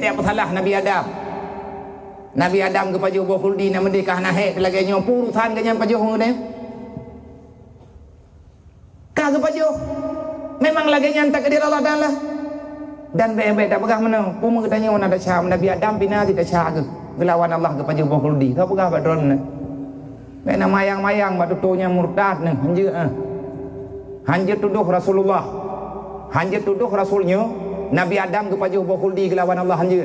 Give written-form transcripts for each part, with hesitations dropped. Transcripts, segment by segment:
tiap salah Nabi Adam. Nabi Adam ke pajuh bohuldi nak mendekah nahek lagi nyo purusan ke nyam pajuh ngene. Ka ke pajuh. Memang lagi nyam takdir Allah Taala. Dan baik-baik tak pegah mana. Puma tanya mana ada syam Nabi Adam bina tidak syah ke. Gelawan Allah ke pajuh bohuldi. Kau pegah badron ne. Baik nak mayang-mayang batu tunya murtad ne. Hanja tuduh Rasulullah. Hanja tuduh Rasulnya Nabi Adam ke pajuh bohuldi gelawan Allah hanja.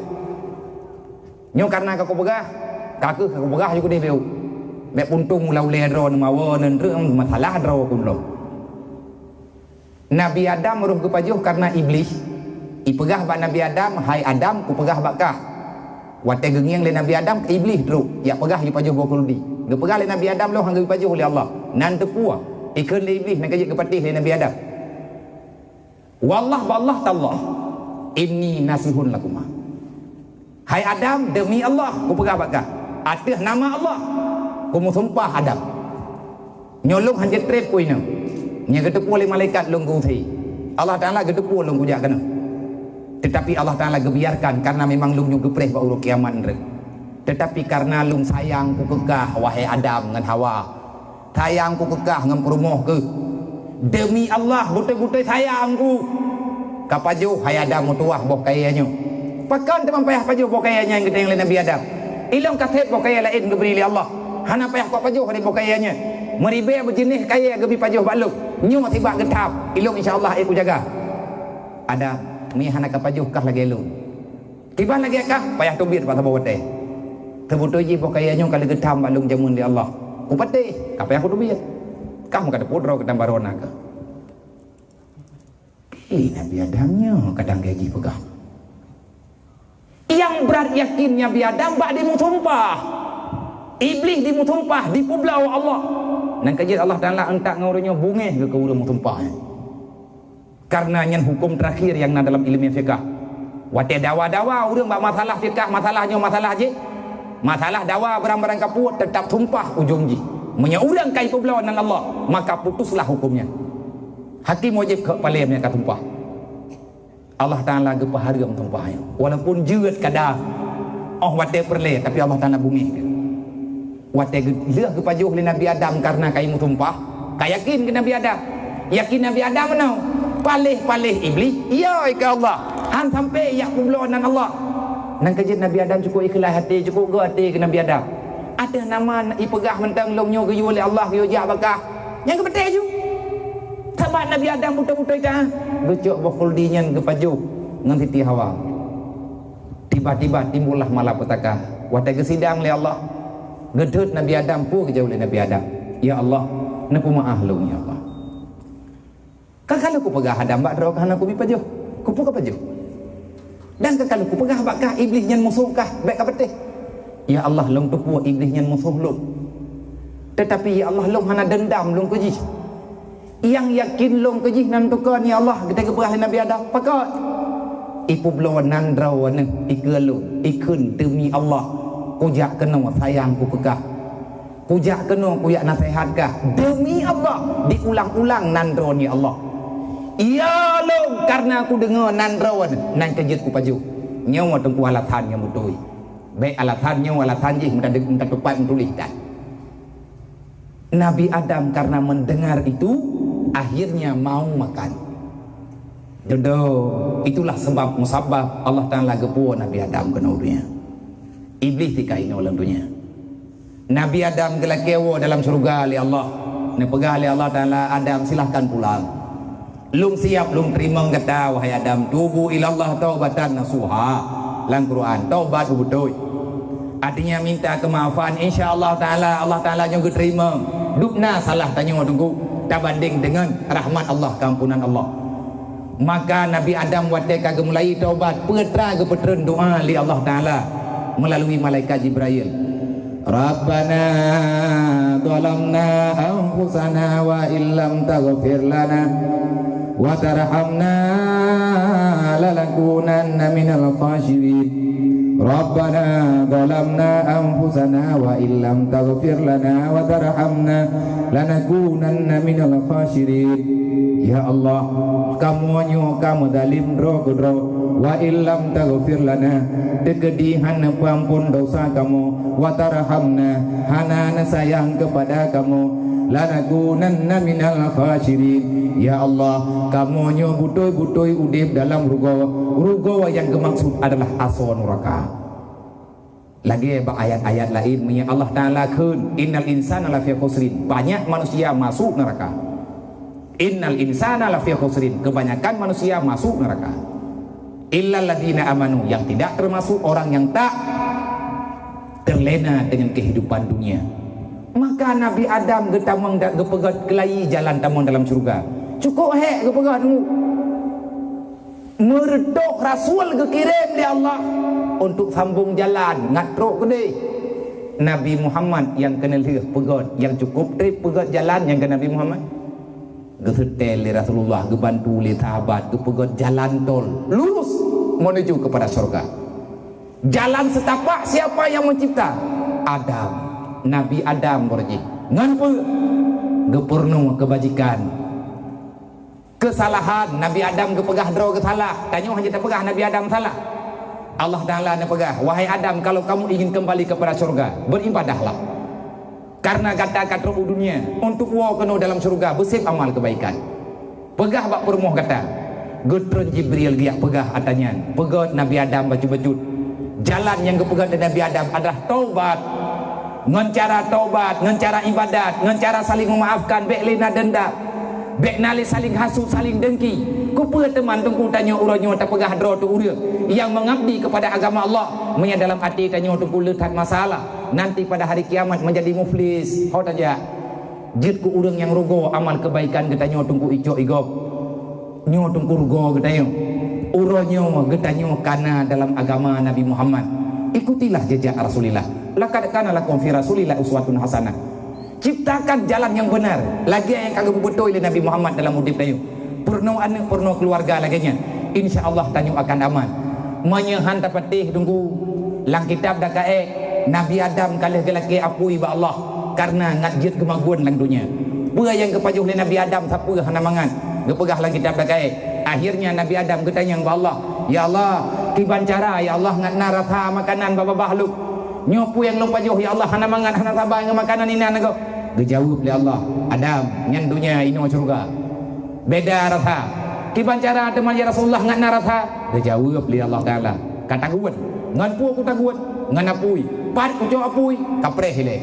Nyo karena kau pegah, kau pegah juga dia beu. Mek puntung ulau ledro nemawa nendreng masalah dro pun lo. Nabi Adam meruh ke pajuh karena iblis. Ipegah bak Nabi Adam, hai Adam ku pegah bakah. Wate gengiang le Nabi Adam ke iblis dru, ya pegah di pajuh bokuldi. Ge pegah le Nabi Adam lo hangge pajuh oleh Allah. Nan tepua, ikun le iblis nak kejek ke patih le Nabi Adam. Wallah ballah tallah. Inni nasihun lakumah. Hai Adam, demi Allah ku pegah bakah. Atas nama Allah ku mau sumpah Adam. Nyolong hanya trip ku ini. Nya gedepu oleh malaikat long ku thi. Allah Taala gedepu long ku jak kana. Tetapi Allah Taala gebiarkan karena memang lung nyu gepreh ba uruk kiamat rek. Tetapi karena lung sayang ku kekah wahai Adam dengan Hawa. Sayang ku kekah ngam perumoh ke. Demi Allah butai-butai sayang ku. Kapajuh hai Adam mutuah boh kayanya. Pakan teman payah pajuh pokaiannya yang kita yang Nabi Adam. Ilang kathet pokaian lain geberi li Allah. Hana payah kau pajuh dari pokaiannya. Meribe berjenis kaya gebi pajuh baluk. Nyu tiba getap. Ilung insyaallah aku jaga. Ada mi hana ka pajuh kah lagi ilung. Tiba lagi kah payah tubir patah bawate. Tebutu ji pokaiannya kali getam balung jamun di Allah. Ku pate ka payah ku tubir. Kamu kada pudro kedam barona ka. Nabi Adamnya kadang gaji pegah. Yang berat yakinnya Nabi Adam bak dimutumpah. Iblis dimutumpah di pulau Allah. Dan kajit Allah Taala entak ngaurunya bungeh ke udah mutumpah. Karena yang hukum terakhir yang na dalam ilmu fikah. Wate dawa-dawa urang bak masalah fikah, masalahnya masalah je. Masalah dawa barang-barang kaput tetap tumpah ujung ji. Menya urang kai pulau nan Allah, maka putuslah hukumnya. Hakim wajib ke palemnya ka tumpah. Allah Ta'ala gepah harga tumpahnya. Walaupun jeut kadang. Oh wate perle tapi Allah Ta'ala bungi. Wate leuh ke pajuh li Nabi Adam karena kaimu tumpah. Kayakin ke Nabi Adam. Yakin Nabi Adam menau. Palih-palih iblis. Ya ke Allah. Han sampai yak publon nan Allah. Nang kejit Nabi Adam cukup ikhlas hati, cukup go hati ke Nabi Adam. Ada nama ipegah mentang longnya ke oleh Allah ke jak bakah. Yang ke betul ju. Sahabat Nabi Adam buta-buta ita. Lucuk bokuldinya ke pajuh ngan Siti Hawa. Tiba-tiba timbullah malapetaka. Wate ke sidang le Allah. Gedut Nabi Adam pu ke jauh le Nabi Adam. Ya Allah, napu maaf lu ya Allah. Kalau ku pegah Adam bak dro kana ku bi pajuh. Ku pu ke pajuh. Dan kalau ku pegah bakah iblis nyen musuh kah baik ka betih. Ya Allah long tupu iblis nyen musuh lu. Tetapi ya Allah long hana dendam long kejih. Yang yakin long kejih nan tukar ni Allah kita ke perah Nabi Adam pakot ipu blow nan draw ne ikelu ikun demi Allah kujak kena sayang ku kekah kujak kena ku yak nasihat kah demi Allah diulang-ulang nan draw ni Allah iya long karena aku dengar nan draw nan kejit ku paju nyawa tengku alatan yang mutui baik alatan nyawa alatan jih minta tepat tulis dan Nabi Adam karena mendengar itu akhirnya mau makan. Jodoh itulah sebab musabab Allah Taala gepu Nabi Adam ke dunia. Iblis dikai oleh dunia. Nabi Adam gelakewo dalam surga oleh Allah. Ne pegah oleh Allah Taala Adam silahkan pulang. Lung siap lung terima kata wahai Adam tubu ilallah taubatan nasuha. Lang Quran taubat betul. Artinya minta kemaafan insyaallah Taala Allah Taala juga terima. Dukna salah tanya tunggu. Tak banding dengan rahmat Allah, keampunan Allah. Maka Nabi Adam wateka gemulai taubat, petra ke petren doa li Allah Taala melalui malaikat Jibril. Rabbana zalamna anfusana wa illam taghfir lana wa tarhamna lanakunanna minal khasirin. Rabbana zalamna anfusana wa illam taghfir lana wa tarhamna lanakunanna minal khasirin. Ya Allah, kamu nyo kamu dalim ro kudro wa illam taghfir lana, dekedihan ampun dosa kamu, wa tarhamna hana sayang kepada kamu, lanakunanna minal khasirin. Ya Allah, kamu nyo butoi-butoi udip dalam rugo yang kemaksud adalah aso neraka. Lagi ayat-ayat lain punya Allah Ta'ala kun innal insana lafi khusrin, banyak manusia masuk neraka. Innal insana lafi khusrin, kebanyakan manusia masuk neraka. Illal ladina amanu, yang tidak termasuk orang yang tak terlena dengan kehidupan dunia. Maka Nabi Adam getamang gepegat kelai jalan tamang dalam surga. Cukup gepegat tunggu. Meredok Rasul kekirim di Allah untuk sambung jalan ngatrok gede. Nabi Muhammad yang kena lihat pegat, yang cukup pegat jalan yang ke Nabi Muhammad. Gesetel li Rasulullah, gebantu li sahabat, gepegat jalan tol lurus menuju kepada surga. Jalan setapak siapa yang mencipta? Adam. Nabi Adam berji. Nganpa gepurnu kebajikan. Kesalahan Nabi Adam kepegah dro ke salah. Tanya hanya terpegah Nabi Adam salah. Allah Ta'ala nak pegah, wahai Adam, kalau kamu ingin kembali kepada surga, beribadahlah. Karena kata-kata dunia untuk wa kena dalam surga bersih amal kebaikan. Pegah bak permuh kata. Getron Jibril dia pegah atanya. Pegah Nabi Adam baju-baju. Jalan yang kepegah dari Nabi Adam adalah taubat. Ngan cara taubat, ngan cara ibadat, ngan cara saling memaafkan, bek lina denda. Bek nali saling hasut, saling dengki. Kupa teman tungku tanya uranyo tak pegah dro tu uria yang mengabdi kepada agama Allah, punya dalam hati tanya tungku letak masalah. Nanti pada hari kiamat menjadi muflis. Kau tanya jid ku urang yang rugo amal kebaikan ketanya tungku ijo igop. Nyo tungku rugo ketanya. Uranyo ketanya kana dalam agama Nabi Muhammad. Ikutilah jejak Rasulullah. Laqad kana lakum fi Rasulillah uswatun hasanah. Ciptakan jalan yang benar. Lagi yang kagak betul oleh Nabi Muhammad dalam hidup tayu. Purno anak, purno keluarga laginya. Insya Allah tanyu akan aman. Menyehan tapatih tunggu. Lang kitab dah Nabi Adam kalah gelaki apui ba Allah karena ngajit kemaguan lang dunia. Pura yang kepajuh oleh Nabi Adam siapa hana mangan. Gepegah lang kitab dah akhirnya Nabi Adam ketanya ba Allah, ya Allah, kiban cara ya Allah ngat narasa makanan baba bahluk. Nyopu yang lupa jauh ya Allah hana mangan hana sabar dengan makanan ini nago. Dijawab oleh Allah, Adam nyan dunia ini surga. Beda rasa. Kiban cara teman ya Rasulullah ngan narasa. Dijawab oleh Allah Taala. Kata guan, ngan pu aku taguan, ngan apui. Pat ku jo apui, kapreh hile.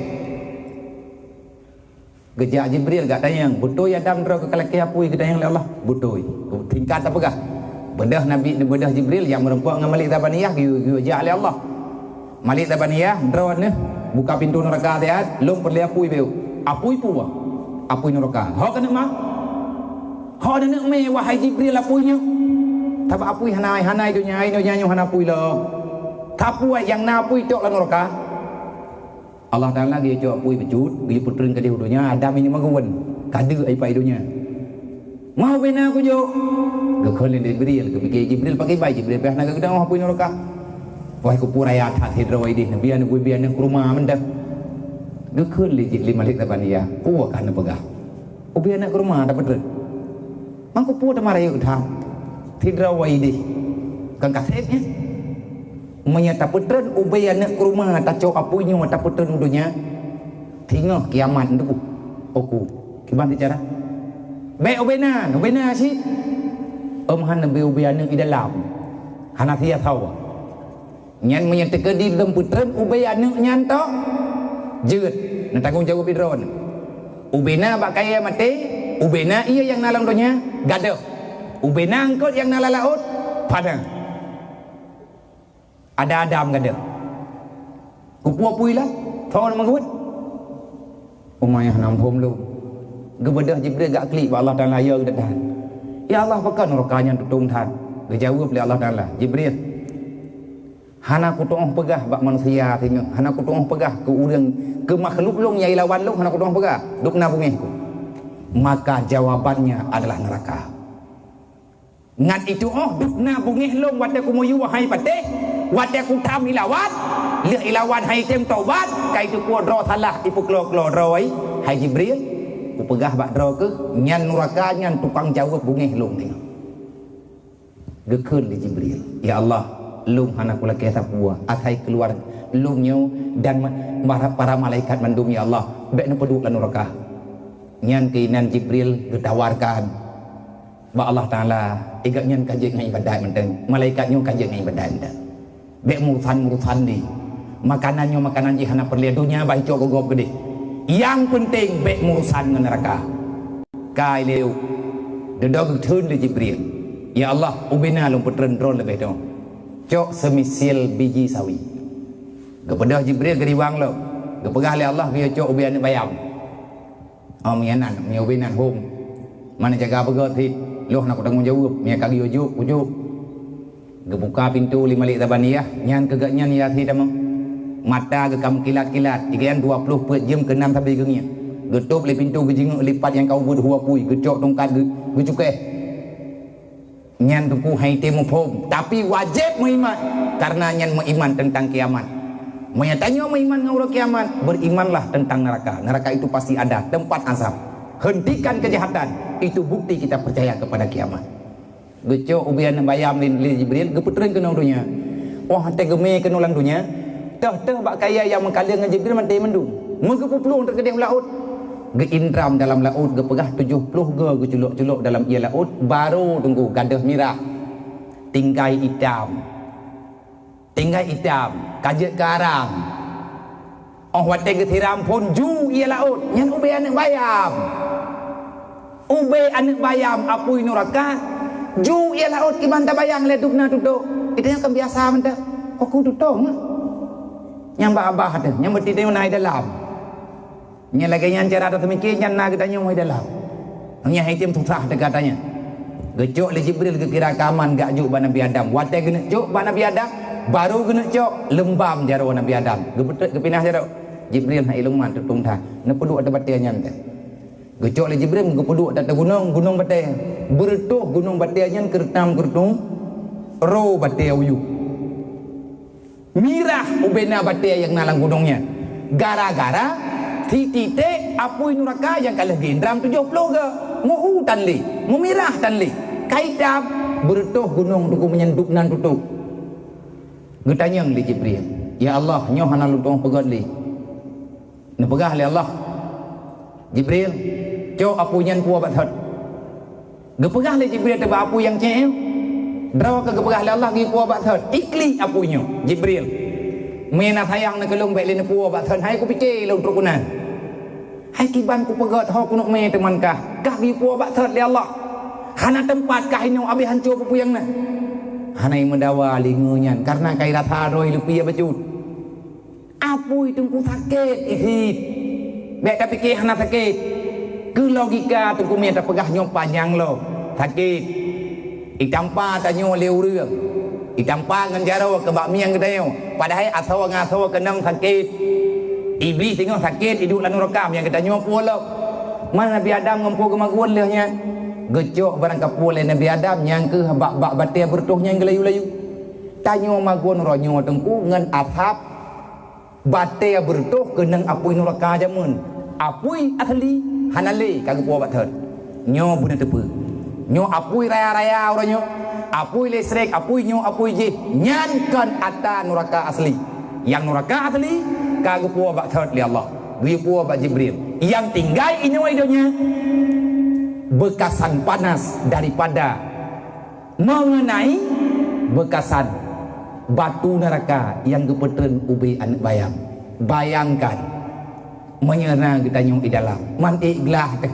Gejak Jibril gak tanyang, betul ya Adam dro ke kalaki apui ke tanyang oleh Allah. Betul. Tingkat apa gah? Bedah Nabi bedah Jibril yang merempuak dengan Malik Tabaniyah gejak oleh Allah. Malik Tabaniyah dro ne buka pintu neraka tiat, lom perli apui beu. Apui pu bah. Apui neraka. Ho kena mah. Ho ada nak me wahai Jibril apuinya. Tapi apui hanai dunia ini nyanyo hanapui lo. Tapi yang napui tok lah neraka. Allah Taala dia cok apui becut, dia putrin ke dunia Adam ini magawan. Kadu ai pai dunia. Mau bena aku jo. Gekolin Jibril, ke Jibril pakai bai Jibril peh naga gedang apui neraka. Wahai ku puraya that hidrawai di bian ku bian ke rumah mendak. Gekul li Malik Tabaniyah. Puak kan pegah. Ubian ke rumah dapat. Mangku pu tamara yuk tham. Hidrawai di. Kan kasetnya. Menyata putren ubay anak ke rumah tak cok apunya tak putren udunya tinggal kiamat itu oku gimana cara be ubena sih han be ubay anak di dalam Hanafiya tahu nyan menyata ke di dalam putren ubay anak nyan to jeut nak tanggung jawab idron ubena bak kaya mati ubena iya yang nalang dunya gaduh ubena angkot yang nalang laut pada ada Adam gada. Kupu-apui lah. Tahu nama gue? Umayah nampum lu. Gebedah Jibril gak klik Allah Ta'ala ya gede tahan. Ya Allah pakai nerakanya tutung tahan. Gejawab oleh Allah Ta'ala. Jibril. Hana kutuang pegah bak manusia sini. Hana kutuang pegah ke urang ke makhluk long yai lawan long hana kutuang pegah. Duk na bumi ku. Maka jawabannya adalah neraka. ngan itu dukna bungih long wat aku moyu hai pateh wat aku tham ilawat lia ilawat hai tem taubat kai tu ku dro salah ipu klo roi hai Jibril ku pegah bak dro ke nyan neraka nyan tukang jawab bungih long tengok gekeun di Jibril ya Allah lum hana kula ke sapua athai keluar lumnyo dan para malaikat mandum ya Allah bek nu peduk lan neraka nyan kinan Jibril getawarkan ba Allah taala igat nyan kaje ngai badai menten malaikatnyo kaje ngai badai menten bek murusan di makanan jihana perlia dunia bai cok gogop gede yang penting bek murusan neraka kai leu dedog thun di Jibril ya Allah ubina lum petren ron lebih dong cok semisil biji sawi kepada Jibril geriwang lo kepegah le Allah dia cok ubian bayam mianan mi ubinan hum mana jaga begot hit loh nak tanggung jawab mi kagi ujuk gebuka pintu lima lik tabaniyah nyan kegak nyan ya hidam mata ke kam kilat-kilat ikan 20 pet jam ke 6 tabi gengnya getup le pintu gejinguk lipat yang kau buat huapui gecok tongkat gecuke nyan tuku hai temu pom tapi wajib mengiman karena nyan mengiman tentang kiamat menyatanya mengiman ngau kiamat berimanlah tentang neraka itu pasti ada tempat azab hentikan kejahatan itu bukti kita percaya kepada kiamat gecok ubian bayam li Jibril geputreun ke dunia hate geme ke nulang dunia teh bak kaya yang mengkala dengan Jibril mantai mendung mengepupulung terkedih laut geindram dalam laut gepegah 70 geculuk-culuk dalam ia laut baru tunggu gadah mirah tinggai hitam kajet karang wate getiram pun ju ia laut nyan ube anak bayam apui neraka ju ia laut kimanta bayang le dukna duduk itu yang kebiasa menta aku duduk nyam abah ada nyam beti dia naik dalam nya lagi nyan cara tu mikir nyan na katanya mau dalam nya hitim susah katanya gecok le Jibril ke kira kaman gak juk ba Nabi Adam wate gena juk ba Nabi Adam baru gena cok lembam jaro Nabi Adam gebetet kepinah jaro Jibril hai luman tutung tha ne peduk ada batia nyan teh gecok le Jibril gepeduk ada gunung batia bertuh gunung batia nyan kertam kertung ro batia uyu mirah ubena batia yang nalang gunungnya gara-gara titite apui neraka yang kalah gendram 70 ke muhu tanli mumirah tanli kaidam bertuh gunung tuku menyenduk nan tutuk getanyang li Jibril ya Allah nyoh hana lutung pegat li ne pegah li Allah Jibril cok apu nyan puah bathat gepegah li Jibril teba apu yang ceu draw ke gepegah li Allah gi puah bathat ikli apunyo Jibril mena sayang ne kelung baik li ne puah bathat hai ku pikir long trukunan hai kiban ku pegat ho ku nok me teman kah gi puah bathat li Allah hana tempat kah ino abi hancur pupuyang na hanai mendawa lingunyan karena kai rata roi lupi bacut apui tungku sakit ihit bek tapi ke hana sakit ke logika tungku mia pegah nyom panjang lo sakit itampa tanyo leu reung itampa ngan jaro ke bak miang gedeo padahal atau ngaso kenang sakit iblis tengok sakit hidup lan neraka yang kita nyom pulo mana Nabi Adam ngempu kemaguan lehnya gecok barang kapule Nabi Adam yang ke bak batia bertuhnya yang gelayu-layu tanyo magon ronyo tengku ngan athap batia bertuh kenang apui neraka jamun apui asli hanali kagak puas bathad nyo buna tepe nyo apui raya-raya ronyo apui listrik apui nyo apui je nyankan ata neraka asli yang neraka asli kagak puas bathad li Allah gi puas bak Jibril yang tinggal ini waidonya bekasan panas daripada mengenai bekasan batu neraka yang gepetren ubi anak bayam bayangkan menyerang kita nyung di dalam manti iglah teh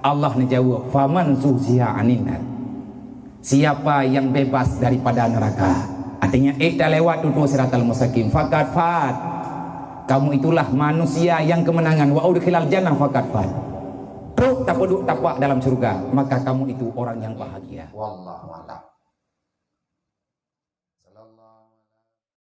Allah menjawab faman zuhziha aninnar siapa yang bebas daripada neraka artinya dah lewat tutu siratal mustaqim faqad fat kamu itulah manusia yang kemenangan wa udkhilal jannah faqad fat tak peduk tapak dalam surga maka kamu itu orang yang bahagia wallahu a'lam.